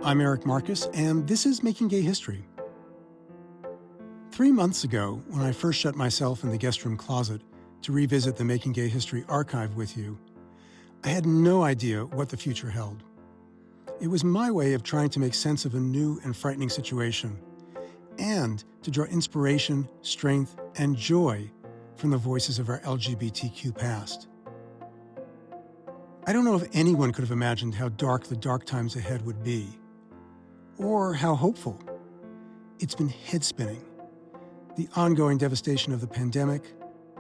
I'm Eric Marcus, and this is Making Gay History. 3 months ago, when I first shut myself in the guest room closet to revisit the Making Gay History archive with you, I had no idea what the future held. It was my way of trying to make sense of a new and frightening situation, and to draw inspiration, strength, and joy from the voices of our LGBTQ past. I don't know if anyone could have imagined how dark the dark times ahead would be, or how hopeful. It's been head-spinning. The ongoing devastation of the pandemic,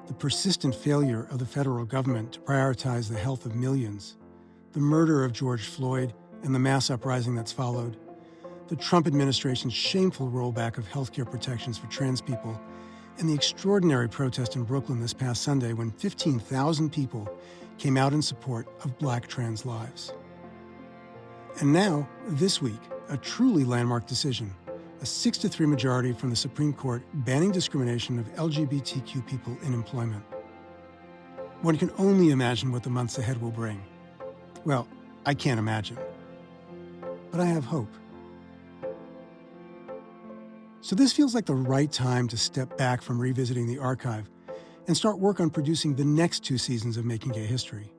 the persistent failure of the federal government to prioritize the health of millions, the murder of George Floyd and the mass uprising that's followed, the Trump administration's shameful rollback of healthcare protections for trans people, and the extraordinary protest in Brooklyn this past Sunday when 15,000 people came out in support of Black trans lives. And now, this week, a truly landmark decision, a 6-3 majority from the Supreme Court banning discrimination of LGBTQ people in employment. One can only imagine what the months ahead will bring. Well, I can't imagine. But I have hope. So this feels like the right time to step back from revisiting the archive and start work on producing the next 2 seasons of Making Gay History.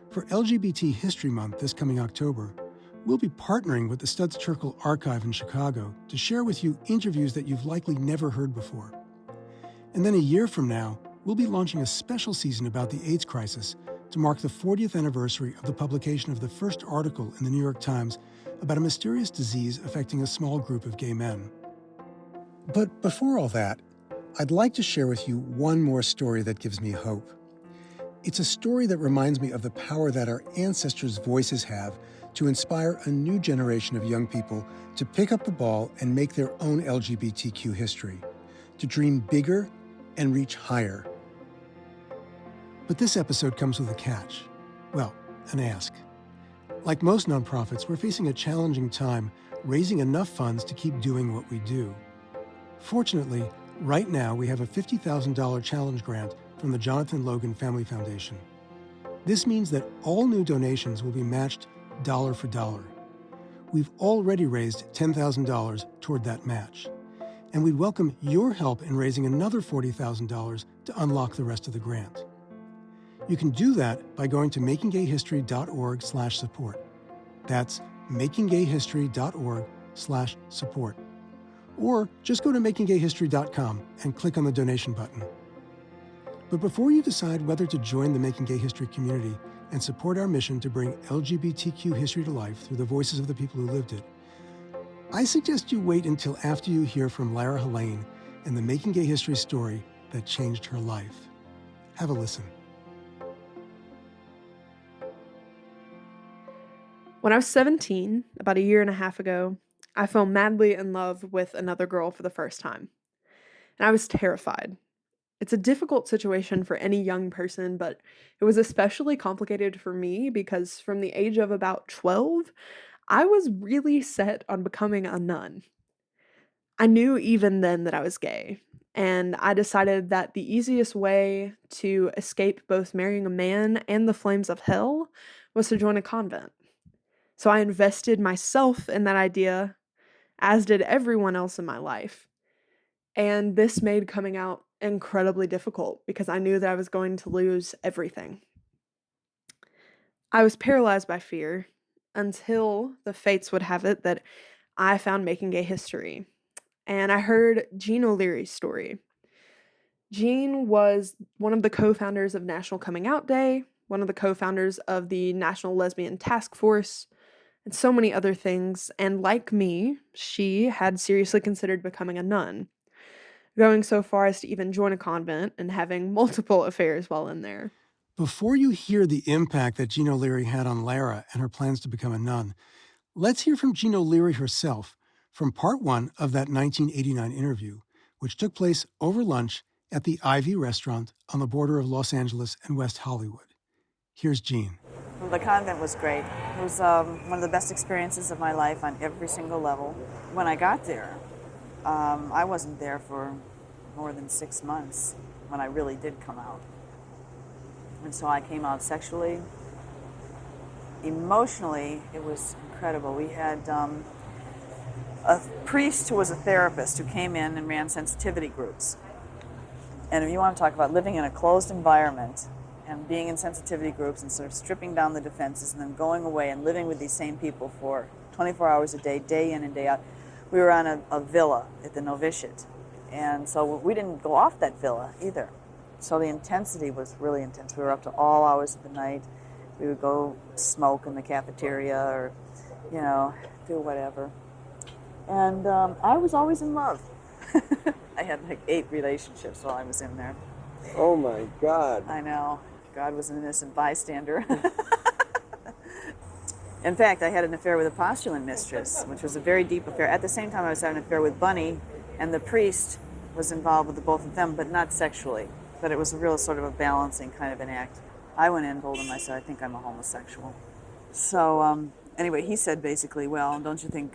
For LGBT History Month this coming October, we'll be partnering with the Studs Terkel Archive in Chicago to share with you interviews that you've likely never heard before. And then a year from now, we'll be launching a special season about the AIDS crisis to mark the 40th anniversary of the publication of the first article in the New York Times about a mysterious disease affecting a small group of gay men. But before all that, I'd like to share with you one more story that gives me hope. It's a story that reminds me of the power that our ancestors' voices have to inspire a new generation of young people to pick up the ball and make their own LGBTQ history, to dream bigger and reach higher. But this episode comes with a catch. Well, an ask. Like most nonprofits, we're facing a challenging time raising enough funds to keep doing what we do. Fortunately, right now we have a $50,000 challenge grant from the Jonathan Logan Family Foundation. This means that all new donations will be matched dollar for dollar. We've already raised $10,000 toward that match, and we'd welcome your help in raising another $40,000 to unlock the rest of the grant. You can do that by going to makinggayhistory.org/support. That's makinggayhistory.org/support. Or just go to makinggayhistory.com and click on the donation button. But before you decide whether to join the Making Gay History community and support our mission to bring LGBTQ history to life through the voices of the people who lived it, I suggest you wait until after you hear from Larah Helayne and the Making Gay History story that changed her life. Have a listen. When I was 17, about a year and a half ago, I fell madly in love with another girl for the first time. And I was terrified. It's a difficult situation for any young person, but it was especially complicated for me because from the age of about 12, I was really set on becoming a nun. I knew even then that I was gay, and I decided that the easiest way to escape both marrying a man and the flames of hell was to join a convent. So I invested myself in that idea, as did everyone else in my life. And this made coming out incredibly difficult because I knew that I was going to lose everything. I was paralyzed by fear until the fates would have it that I found Making Gay History. And I heard Jean O'Leary's story. Jean was one of the co-founders of National Coming Out Day, one of the co-founders of the National Lesbian Task Force, and so many other things, and like me, she had seriously considered becoming a nun, going so far as to even join a convent and having multiple affairs while in there. Before you hear the impact that Jean O'Leary had on Larah and her plans to become a nun, let's hear from Jean O'Leary herself from part 1 of that 1989 interview, which took place over lunch at the Ivy restaurant on the border of Los Angeles and West Hollywood. Here's Jean. The convent was great. It was one of the best experiences of my life on every single level. When I got there, I wasn't there for more than 6 months when I really did come out. And so I came out sexually. Emotionally, it was incredible. We had a priest who was a therapist who came in and ran sensitivity groups. And if you want to talk about living in a closed environment and being in sensitivity groups and sort of stripping down the defenses and then going away and living with these same people for 24 hours a day in and day out. We were on a villa at the novitiate. And so we didn't go off that villa either. So the intensity was really intense. We were up to all hours of the night. We would go smoke in the cafeteria or, you know, do whatever. And I was always in love. I had like 8 relationships while I was in there. Oh my God. I know. God was an innocent bystander. In fact, I had an affair with a postulant mistress, which was a very deep affair. At the same time, I was having an affair with Bunny, and the priest was involved with the both of them, but not sexually. But it was a real sort of a balancing kind of an act. I went in and told him, I said, I think I'm a homosexual. So anyway, he said basically, well, don't you think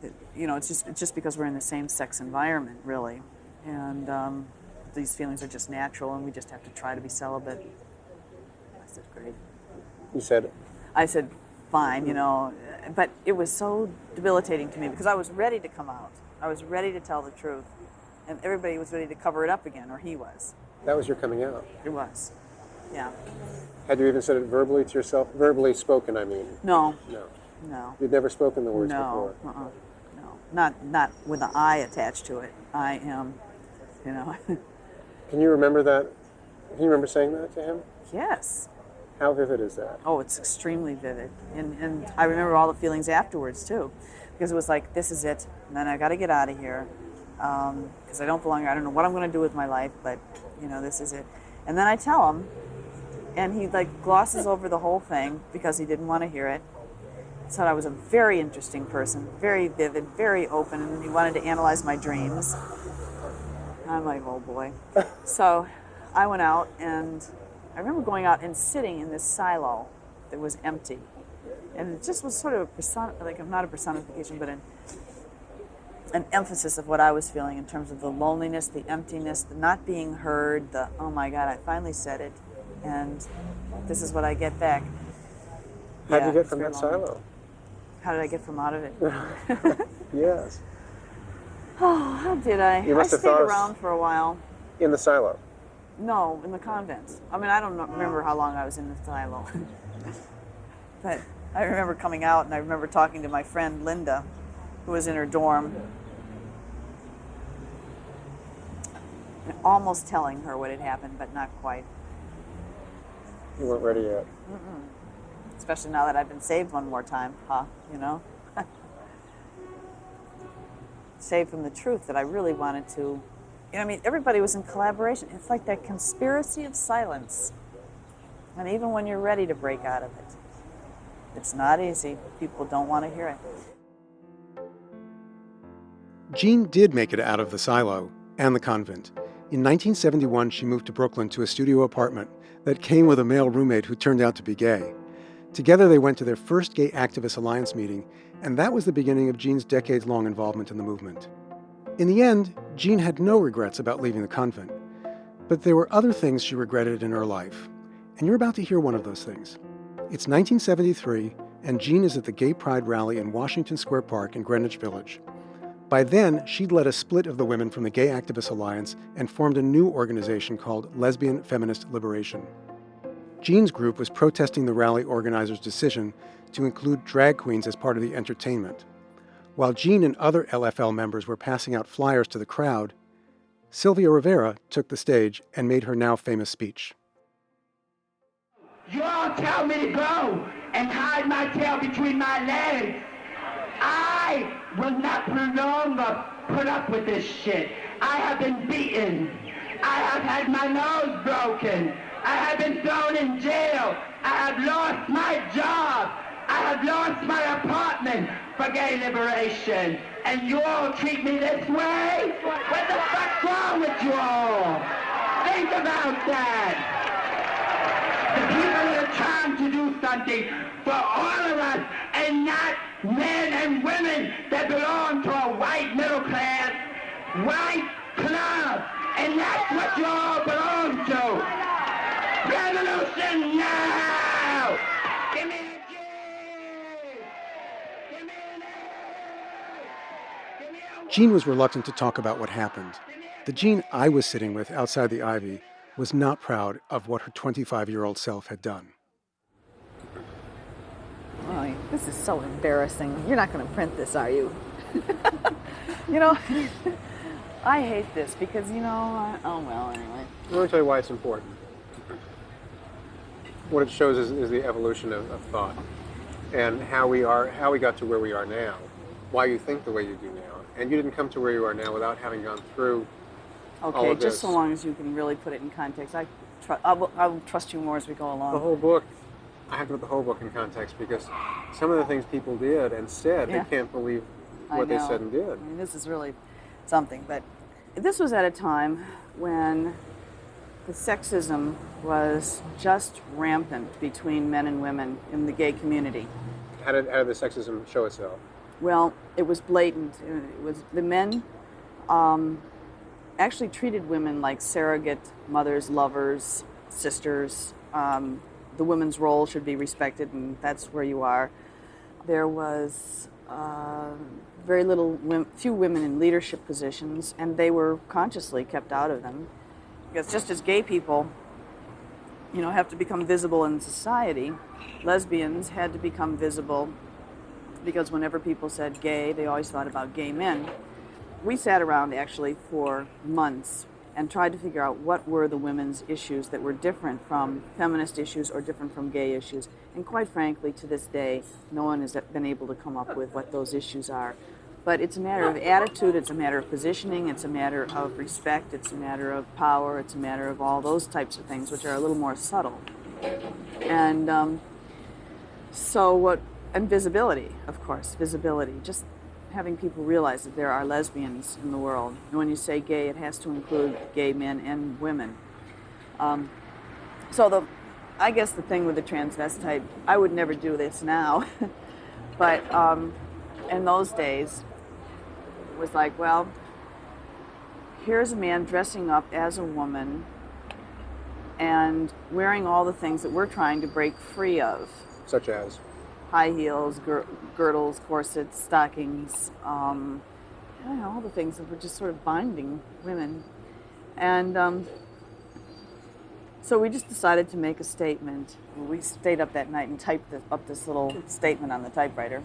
that, you know, it's just because we're in the same sex environment, really. And these feelings are just natural, and we just have to try to be celibate. I said, great. You said? I said, fine, you know. But it was so debilitating to me because I was ready to come out. I was ready to tell the truth. And everybody was ready to cover it up again, or he was. That was your coming out? It was, yeah. Had you even said it verbally to yourself? Verbally spoken, I mean? No. No. No. You'd never spoken the words No. before? No. Not with an I attached to it. I am, you know. Can you remember that? Can you remember saying that to him? Yes. How vivid is that? Oh, it's extremely vivid. And I remember all the feelings afterwards, too. Because it was like, this is it. And then I got to get out of here. Because I don't belong here. I don't know what I'm going to do with my life, but, you know, this is it. And then I tell him, and he, like, glosses over the whole thing because he didn't want to hear it. Said I was a very interesting person, very vivid, very open, and he wanted to analyze my dreams. I'm like, oh, boy. So I went out, and I remember going out and sitting in this silo that was empty. And it just was sort of not a personification, but an emphasis of what I was feeling in terms of the loneliness, the emptiness, the not being heard, the, oh my God, I finally said it, and this is what I get back. How did you get from that silo? How did I get from out of it? Yes. Oh, how did I? You must I have stayed thought around for a while. In the silo? No, in the convent. I mean, I don't remember how long I was in the silo. But I remember coming out, and I remember talking to my friend Linda, who was in her dorm, and almost telling her what had happened, but not quite. You weren't ready yet? Mm-mm. Especially now that I've been saved one more time, you know? Saved from the truth that I really wanted to. You know, I mean, everybody was in collaboration. It's like that conspiracy of silence. And even when you're ready to break out of it, it's not easy. People don't want to hear it. Jean did make it out of the silo and the convent. In 1971, she moved to Brooklyn to a studio apartment that came with a male roommate who turned out to be gay. Together, they went to their first Gay Activist Alliance meeting, and that was the beginning of Jean's decades-long involvement in the movement. In the end, Jean had no regrets about leaving the convent, but there were other things she regretted in her life, and you're about to hear one of those things. It's 1973, and Jean is at the Gay Pride rally in Washington Square Park in Greenwich Village. By then, she'd led a split of the women from the Gay Activist Alliance and formed a new organization called Lesbian Feminist Liberation. Jean's group was protesting the rally organizers' decision to include drag queens as part of the entertainment. While Jean and other LFL members were passing out flyers to the crowd, Sylvia Rivera took the stage and made her now famous speech. You all tell me to go and hide my tail between my legs. I will not longer put up with this shit. I have been beaten. I have had my nose broken. I have been thrown in jail. I have lost my job. I have lost my apartment for gay liberation. And you all treat me this way? What the fuck's wrong with you all? Think about that. The people that are trying to do something for all of us and not men and women that belong to a white middle class, white club. And that's what you all belong to. Revolution now! Give me a G! Give me an A! Jean was reluctant to talk about what happened. The Jean I was sitting with outside the Ivy was not proud of what her 25-year-old self had done. Oh, this is so embarrassing. You're not going to print this, are you? I hate this because, oh well, anyway. Let me tell you why it's important. What it shows is the evolution of thought and how we got to where we are now, why you think the way you do now. And you didn't come to where you are now without having gone through all Okay, of this. just so long as you can really put it in context. I will trust you more as we go along. The whole book, I have to put the whole book in context because some of the things people did and said, Yeah. they can't believe I what they know. said and did. I mean, this is really something. But this was at a time when the sexism was just rampant between men and women in the gay community. How did the sexism show itself? Well, it was blatant. It was the men actually treated women like surrogate mothers, lovers, sisters. The women's role should be respected, and that's where you are. There was few women in leadership positions, and they were consciously kept out of them. Because just as gay people, have to become visible in society, lesbians had to become visible because whenever people said gay, they always thought about gay men. We sat around actually for months and tried to figure out what were the women's issues that were different from feminist issues or different from gay issues. And quite frankly, to this day, no one has been able to come up with what those issues are. But it's a matter of attitude, it's a matter of positioning, it's a matter of respect, it's a matter of power, it's a matter of all those types of things, which are a little more subtle. And and visibility, of course, visibility. Just having people realize that there are lesbians in the world. And when you say gay, it has to include gay men and women. I guess the thing with the transvestite, I would never do this now, but in those days, it was like, well, here's a man dressing up as a woman and wearing all the things that we're trying to break free of. Such as? High heels, girdles, corsets, stockings, all the things that were just sort of binding women. And so we just decided to make a statement. We stayed up that night and typed up this little statement on the typewriter.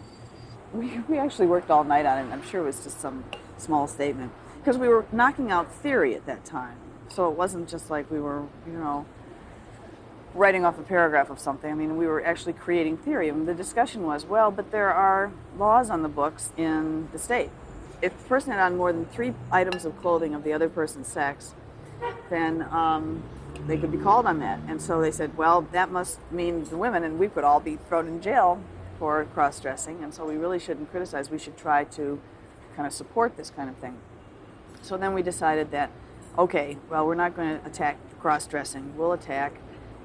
We actually worked all night on it, and I'm sure it was just some small statement. Because we were knocking out theory at that time. So it wasn't just like we were, writing off a paragraph of something. I mean, we were actually creating theory. And the discussion was, well, but there are laws on the books in the state. If the person had on more than 3 items of clothing of the other person's sex, then they could be called on that. And so they said, well, that must mean the women, and we could all be thrown in jail for cross-dressing, and so we really shouldn't criticize. We should try to kind of support this kind of thing. So then we decided that, okay, well, we're not going to attack cross-dressing. We'll attack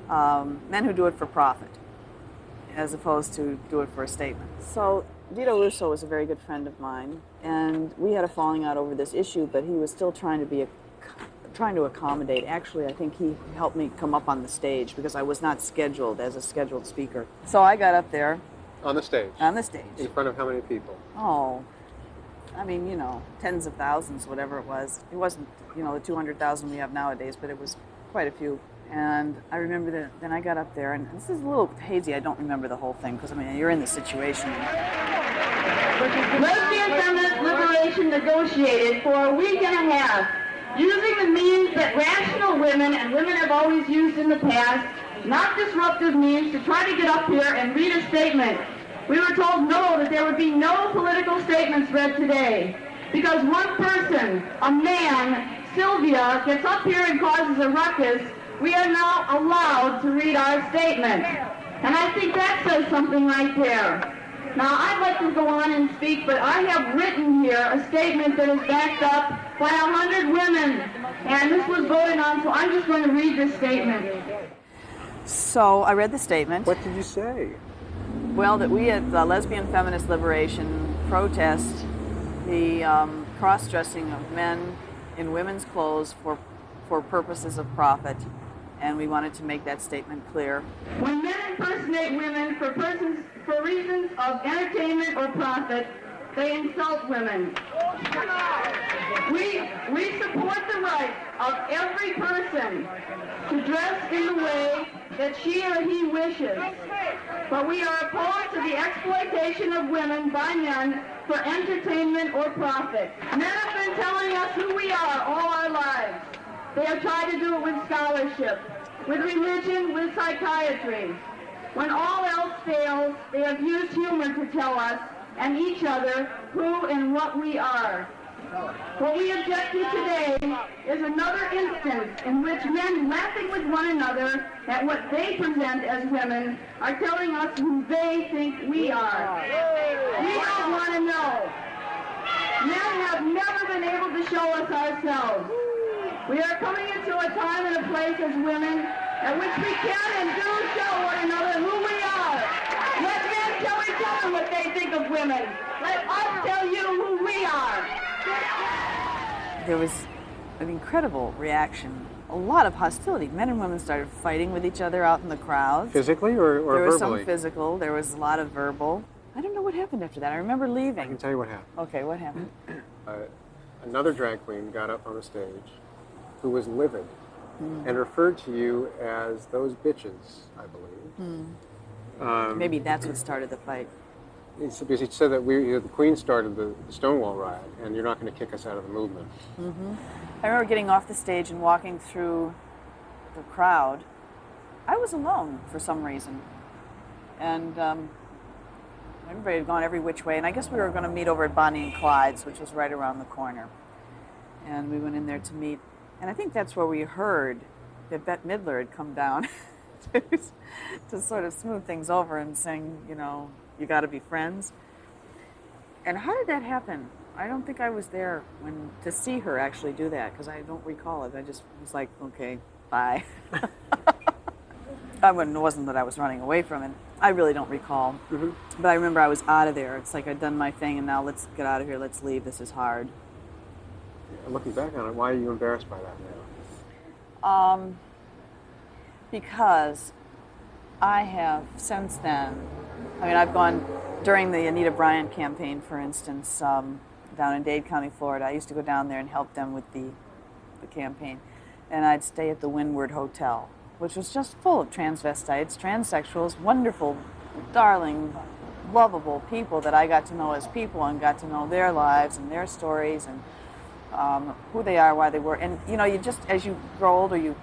men who do it for profit, as opposed to do it for a statement. So Dito Russo was a very good friend of mine, and we had a falling out over this issue, but he was still trying to accommodate. Actually, I think he helped me come up on the stage because I was not scheduled as a scheduled speaker. So I got up there. On the stage? On the stage. In front of how many people? Oh, I mean, tens of thousands, whatever it was. It wasn't, the 200,000 we have nowadays, but it was quite a few. And I remember that then I got up there, and this is a little hazy. I don't remember the whole thing because, you're in the situation. Lesbian feminist liberation negotiated for a week and a half, using the means that rational women and women have always used in the past, not disruptive means, to try to get up here and read a statement. We were told no, that there would be no political statements read today. Because one person, a man, Sylvia, gets up here and causes a ruckus, we are now allowed to read our statement. And I think that says something right there. Now, I'd like to go on and speak, but I have written here a statement that is backed up by 100 women. And this was voted on, so I'm just going to read this statement. So I read the statement. What did you say? Well, that we at the Lesbian Feminist Liberation protest the cross-dressing of men in women's clothes for purposes of profit. And we wanted to make that statement clear. When men impersonate women for reasons of entertainment or profit, they insult women. We support the right of every person to dress in the way that she or he wishes. But we are opposed to the exploitation of women by men for entertainment or profit. Men have been telling us who we are all our lives. They have tried to do it with scholarship, with religion, with psychiatry. When all else fails, they have used humor to tell us and each other who and what we are. What we object to today is another instance in which men laughing with one another at what they present as women are telling us who they think we are. We don't want to know. Men have never been able to show us ourselves. We are coming into a time and a place as women at which we can and do show one another who we are. Let men tell each other what they think of women. Let us tell you who we are. There was an incredible reaction, a lot of hostility. Men and women started fighting with each other out in the crowds. Physically or There verbally? was some physical, there was a lot of verbal. I don't know what happened after that. I remember I can leaving. tell you what happened. Okay, what happened? Another drag queen got up on the stage who was livid and referred to you as those bitches, I believe. Maybe that's what started the fight. Because he said that the Queen started the Stonewall riot, and you're not going to kick us out of the movement. I remember getting off the stage and walking through the crowd. I was alone for some reason. And everybody had gone every which way. And I guess we were going to meet over at Bonnie and Clyde's, which was right around the corner. And we went in there to meet. And I think that's where we heard that Bette Midler had come down to sort of smooth things over and sing, you know, you got to be friends. And how did that happen? I don't think I was there to see her actually do that, because I don't recall it. I just was like, okay, bye. It wasn't that I was running away from it. I really don't recall. But I remember I was out of there. It's like I'd done my thing, and now let's get out of here. Let's leave. This is hard. Looking back on it, why are you embarrassed by that now? Because I have since then, I mean, I've gone during the Anita Bryant campaign, for instance, down in Dade County, Florida. I used to go down there and help them with the campaign. And I'd stay at the Windward Hotel, which was just full of transvestites, transsexuals, wonderful, darling, lovable people that I got to know as people and got to know their lives and their stories and who they are, why they were. And, you know, you just, as you grow older,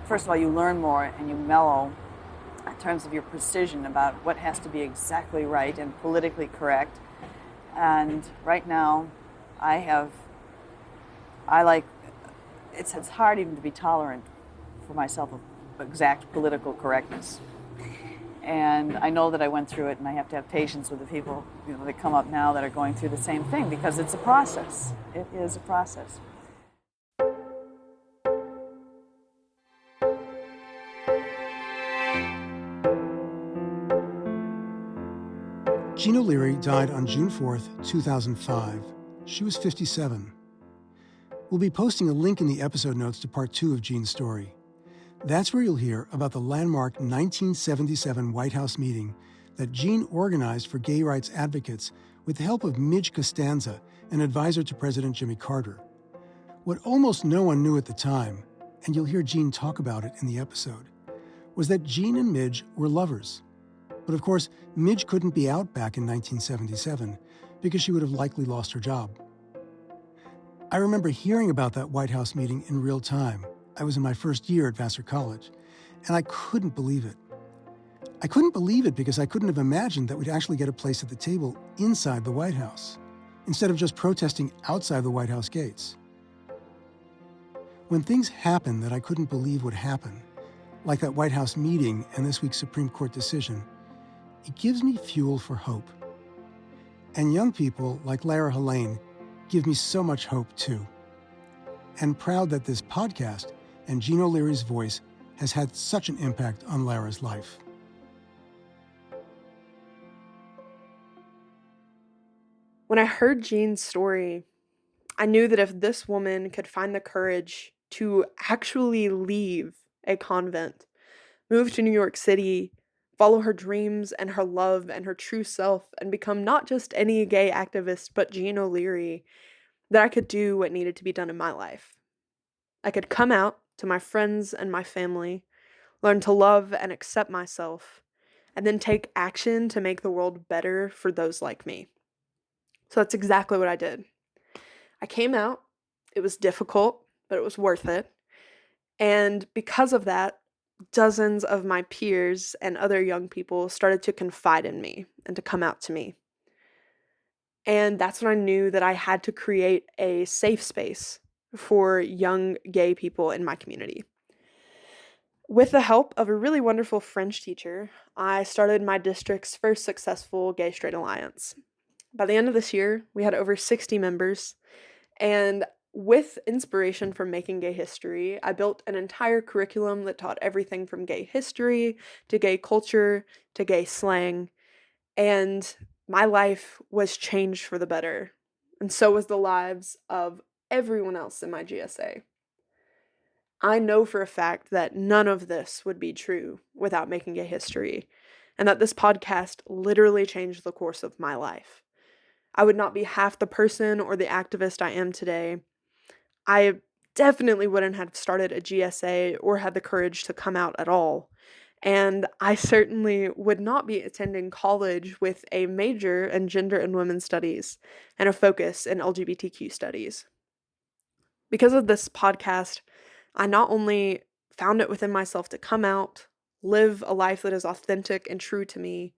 first of all, you learn more and you mellow in terms of your precision about what has to be exactly right and politically correct. And right now, it's hard even to be tolerant for myself of exact political correctness. And I know that I went through it, and I have to have patience with the people, you know, that come up now that are going through the same thing, because it's a process. It is a process. Jean O'Leary died on June 4th, 2005. She was 57. We'll be posting a link in the episode notes to part 2 of Jean's story. That's where you'll hear about the landmark 1977 White House meeting that Jean organized for gay rights advocates with the help of Midge Costanza, an advisor to President Jimmy Carter. What almost no one knew at the time, and you'll hear Jean talk about it in the episode, was that Jean and Midge were lovers. But of course, Midge couldn't be out back in 1977 because she would have likely lost her job. I remember hearing about that White House meeting in real time. I was in my first year at Vassar College, and I couldn't believe it. I couldn't believe it because I couldn't have imagined that we'd actually get a place at the table inside the White House, instead of just protesting outside the White House gates. When things happen that I couldn't believe would happen, like that White House meeting and this week's Supreme Court decision, it gives me fuel for hope. And young people like Larah Helayne give me so much hope too. And proud that this podcast and Jean O'Leary's voice has had such an impact on Larah's life. When I heard Jean's story, I knew that if this woman could find the courage to actually leave a convent, move to New York City, follow her dreams and her love and her true self, and become not just any gay activist, but Jean O'Leary, that I could do what needed to be done in my life. I could come out to my friends and my family, learn to love and accept myself, and then take action to make the world better for those like me. So that's exactly what I did. I came out. It was difficult, but it was worth it. And because of that, dozens of my peers and other young people started to confide in me and to come out to me. And that's when I knew that I had to create a safe space for young gay people in my community. With the help of a really wonderful French teacher, I started my district's first successful gay-straight alliance. By the end of this year, we had over 60 members, and with inspiration from Making Gay History, I built an entire curriculum that taught everything from gay history to gay culture to gay slang, and my life was changed for the better, and so was the lives of everyone else in my GSA. I know for a fact that none of this would be true without Making Gay History, and that this podcast literally changed the course of my life. I would not be half the person or the activist I am today. I definitely wouldn't have started a GSA or had the courage to come out at all. And I certainly would not be attending college with a major in gender and women's studies and a focus in LGBTQ studies. Because of this podcast, I not only found it within myself to come out, live a life that is authentic and true to me,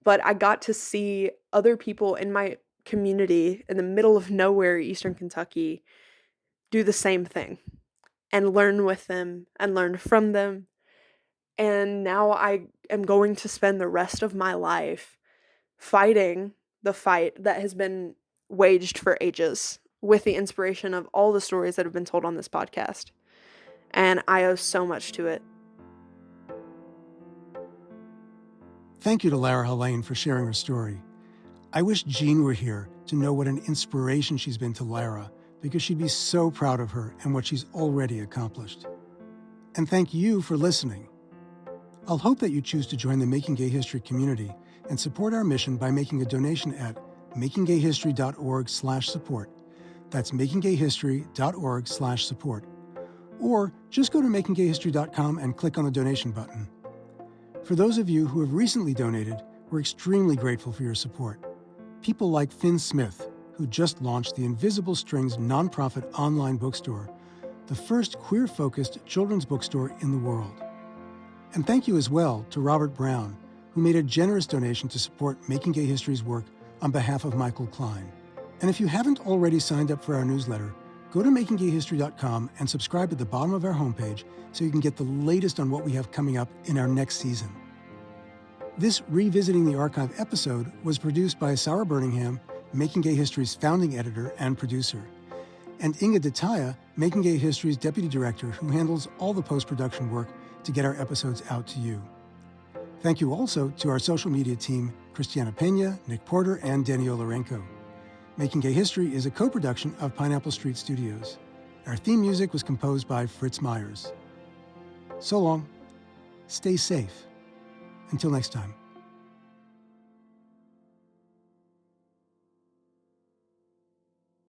but I got to see other people in my community in the middle of nowhere, Eastern Kentucky, do the same thing and learn with them and learn from them. And now I am going to spend the rest of my life fighting the fight that has been waged for ages with the inspiration of all the stories that have been told on this podcast. And I owe so much to it. Thank you to Larah Helayne for sharing her story. I wish Jean were here to know what an inspiration she's been to Larah, because she'd be so proud of her and what she's already accomplished. And thank you for listening. I'll hope that you choose to join the Making Gay History community and support our mission by making a donation at makinggayhistory.org/support. That's makinggayhistory.org/support. Or just go to makinggayhistory.com and click on the donation button. For those of you who have recently donated, we're extremely grateful for your support. People like Finn Smith, who just launched the Invisible Strings nonprofit online bookstore, the first queer-focused children's bookstore in the world. And thank you as well to Robert Brown, who made a generous donation to support Making Gay History's work on behalf of Michael Klein. And if you haven't already signed up for our newsletter, go to makinggayhistory.com and subscribe at the bottom of our homepage so you can get the latest on what we have coming up in our next season. This Revisiting the Archive episode was produced by Sarah Birmingham, Making Gay History's founding editor and producer, and Inga Detaya, Making Gay History's deputy director, who handles all the post-production work to get our episodes out to you. Thank you also to our social media team, Christiana Pena, Nick Porter, and Daniel Lorenko. Making Gay History is a co-production of Pineapple Street Studios. Our theme music was composed by Fritz Myers. So long. Stay safe. Until next time.